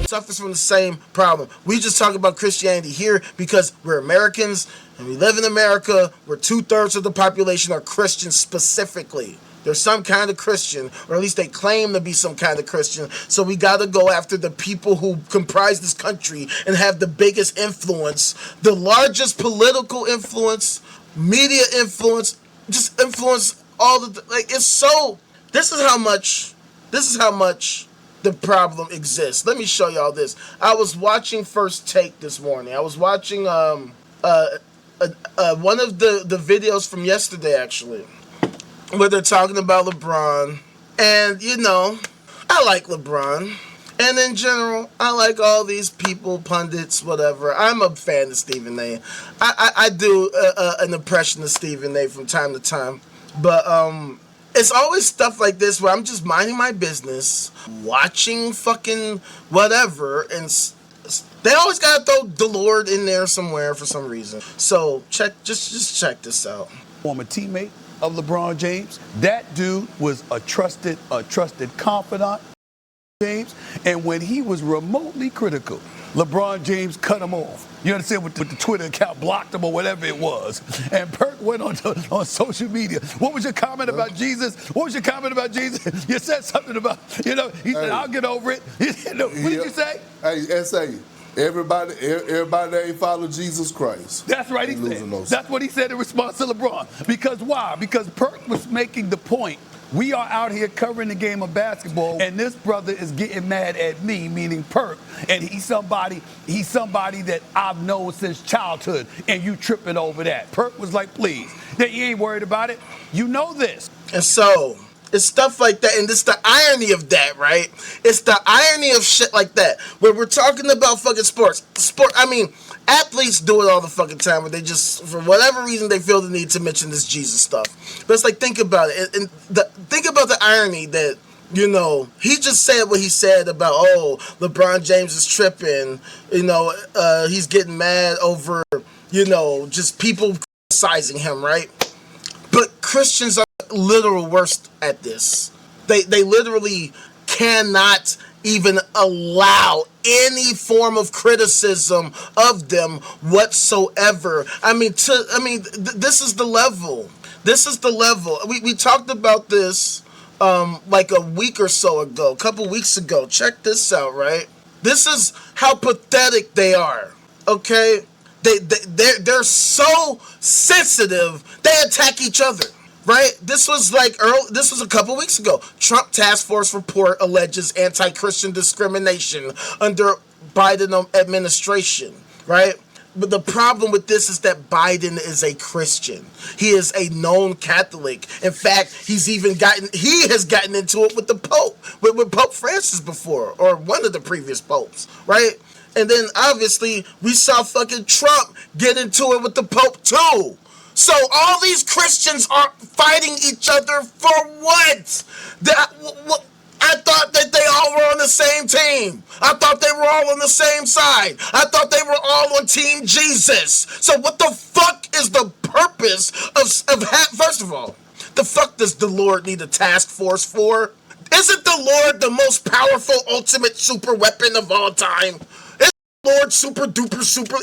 suffers from the same problem. We just talk about Christianity here because we're Americans and we live in America where 2/3 of the population are Christians specifically. They're some kind of Christian, or at least they claim to be some kind of Christian. So we got to go after the people who comprise this country and have the biggest influence, the largest political influence, media influence, just influence all the, like, it's so, this is how much the problem exists. Let me show y'all this. I was watching First Take this morning. I was watching one of the videos from yesterday, actually, where they're talking about LeBron. And, you know, I like LeBron. And in general, I like all these people, pundits, whatever. I'm a fan of Stephen A. I do an impression of Stephen A. from time to time. But it's always stuff like this where I'm just minding my business, watching fucking whatever, and they always gotta throw the Lord in there somewhere for some reason. So just check this out. Former teammate of LeBron James. That dude was a trusted confidant. James, and when he was remotely critical, LeBron James cut him off. You understand, with the Twitter account, blocked him or whatever it was. And Perk went on social media. What was your comment about Jesus? What was your comment about Jesus? You said something about, he said, I'll get over it. What did you say? Hey, S.A., everybody that ain't follow Jesus Christ. That's right, he said. That's what he said in response to LeBron. Because why? Because Perk was making the point. We are out here covering the game of basketball, and this brother is getting mad at me, meaning Perk, and he's somebody that I've known since childhood, and you tripping over that. Perk was like, please, that you ain't worried about it. You know this. And so it's stuff like that, and it's the irony of that, right? It's the irony of shit like that, where we're talking about fucking sports. Athletes do it all the fucking time, where they just, for whatever reason, they feel the need to mention this Jesus stuff. But it's like, think about it, and think about the irony that, he just said what he said about, LeBron James is tripping, he's getting mad over, just people criticizing him, right? But Christians are literal worst at this. They literally cannot even allow any form of criticism of them whatsoever. This is the level. This is the level. We talked about this like a week or so ago, a couple weeks ago. Check this out, right? This is how pathetic they are. Okay? They're so sensitive, they attack each other. Right? This was a couple weeks ago. Trump task force report alleges anti-Christian discrimination under Biden administration. Right? But the problem with this is that Biden is a Christian. He is a known Catholic. In fact, he has gotten into it with the Pope, with Pope Francis before, or one of the previous popes. Right? And then obviously we saw fucking Trump get into it with the Pope too. So all these Christians are fighting each other for what? I thought that they all were on the same team. I thought they were all on the same side. I thought they were all on Team Jesus. So what the fuck is the purpose first of all, the fuck does the Lord need a task force for? Isn't the Lord the most powerful ultimate super weapon of all time? Lord super duper super.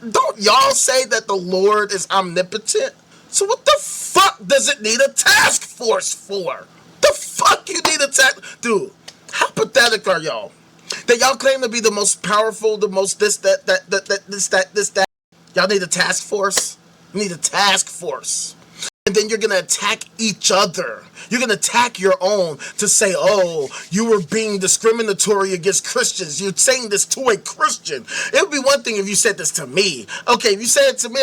Don't y'all say that the Lord is omnipotent? So what the fuck does it need a task force for? The fuck you need a task? Dude, how pathetic are y'all? That y'all claim to be the most powerful, the most this, that. Y'all need a task force? You need a task force. And then you're going to attack each other. You're going to attack your own to say, you were being discriminatory against Christians. You're saying this to a Christian. It would be one thing if you said this to me. Okay, if you said it to me,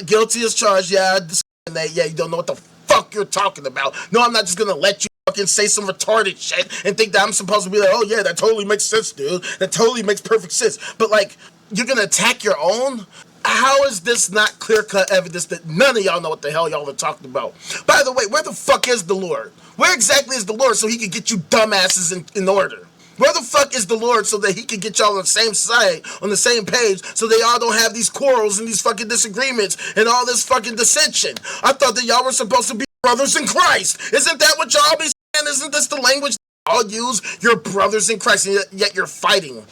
guilty as charged. Yeah, discriminate. Yeah, you don't know what the fuck you're talking about. No, I'm not just going to let you fucking say some retarded shit and think that I'm supposed to be like, oh yeah, that totally makes sense, dude. That totally makes perfect sense. But like, you're going to attack your own? How is this not clear-cut evidence that none of y'all know what the hell y'all are talking about? By the way, where the fuck is the Lord? Where exactly is the Lord so he can get you dumbasses in order? Where the fuck is the Lord so that he can get y'all on the same side, on the same page, so that y'all don't have these quarrels and these fucking disagreements and all this fucking dissension? I thought that y'all were supposed to be brothers in Christ. Isn't that what y'all be saying? Isn't this the language all use your brothers in Christ, and yet you're fighting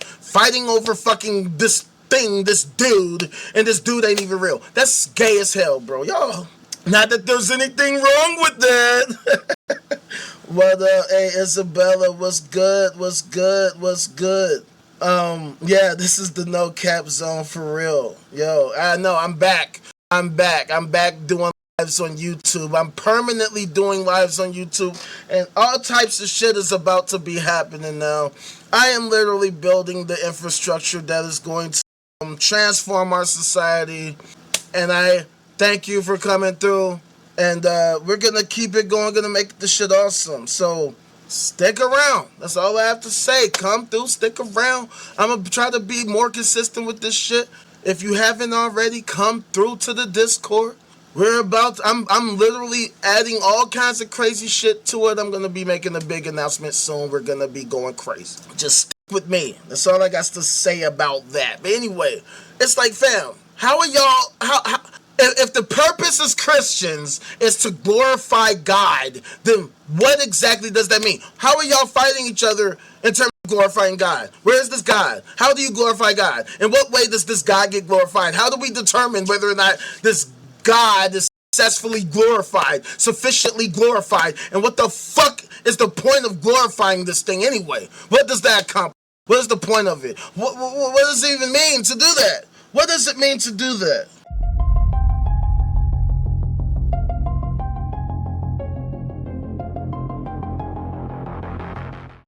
over fucking this thing, this dude, and this dude ain't even real. That's gay as hell, bro. Y'all, not that there's anything wrong with that. But hey, Isabella, what's good? What's good? What's good? Yeah, this is the no cap zone for real. Yo, I know I'm back. I'm back doing lives on YouTube. I'm permanently doing lives on YouTube, and all types of shit is about to be happening now. I am literally building the infrastructure that is going to transform our society, and I thank you for coming through. And we're gonna keep it going, gonna make the shit awesome. So stick around. That's all I have to say. Come through, stick around. I'm gonna try to be more consistent with this shit. If you haven't already, come through to the Discord. I'm literally adding all kinds of crazy shit to it. I'm gonna be making a big announcement soon. We're gonna be going crazy. Just stick with me. That's all I got to say about that. But anyway, it's like, fam, how are y'all? How if the purpose as Christians is to glorify God, then what exactly does that mean? How are y'all fighting each other in terms of glorifying God? Where is this God? How do you glorify God? In what way does this God get glorified? How do we determine whether or not this God is successfully glorified, sufficiently glorified? And what the fuck is the point of glorifying this thing anyway? What does that accomplish? What is the point of it? What does it even mean to do that? What does it mean to do that?